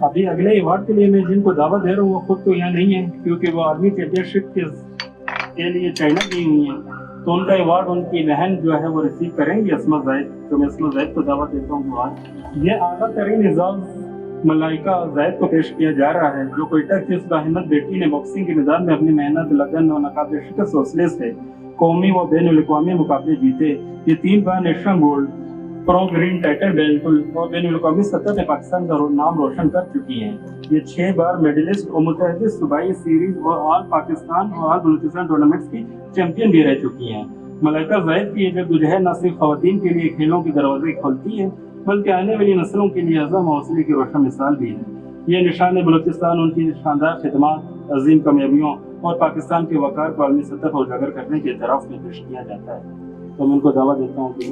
ابھی اگلے ایوارڈ کے لیے میں جن کو دعوت دے رہا ہوں وہ خود تو یہاں نہیں ہے کیونکہ وہ آرمی چیمپئن کے لیے چائنا گئی ہوئی ہیں، تو ان کا ایوارڈ ان کی بہن جو ہے وہ ریسیو کریں گی، عصمت زاہد، تو میں عصمت زاہد کو دعوت دیتا ہوں کہ آج یہ اعلیٰ ترین اعزاز ملائکہ زاہد کو پیش کیا جا رہا ہے، جو کوئٹہ کی اس باہمت بیٹی نے باکسنگ کے میدان میں اپنی محنت، لگن اور ناقابل شکست حوصلے سے قومی و بین الاقوامی مقابلے جیتے۔ یہ 3 بار نیشنل گولڈ، پرو گرین ٹائٹل بیلٹ اور بین الاقوامی سطح پہ پاکستان کا نام روشن کر چکی ہیں۔ یہ 6 بار میڈلسٹ اور متحدہ صوبائی سیریز اور آل پاکستان اور آل بلوچستان ٹورنامنٹس کی چیمپئن بھی رہ چکی ہیں۔ ملائکہ زاہد کی یہ جدوجہد نہ صرف خواتین کے لیے کھیلوں کے دروازے کھولتی ہے بلکہ آنے والی نسلوں کے لیے عزم و حوصلے کی روشن مثال بھی ہے۔ یہ نشان بلوچستان ان کی شاندار خدمات، عظیم کامیابیوں اور پاکستان کے وقار کو عالمی سطح پر اجاگر کرنے کے اعتراف میں پیش کیا جاتا ہے۔ تو میں ان کو دعوت دیتا ہوں کہ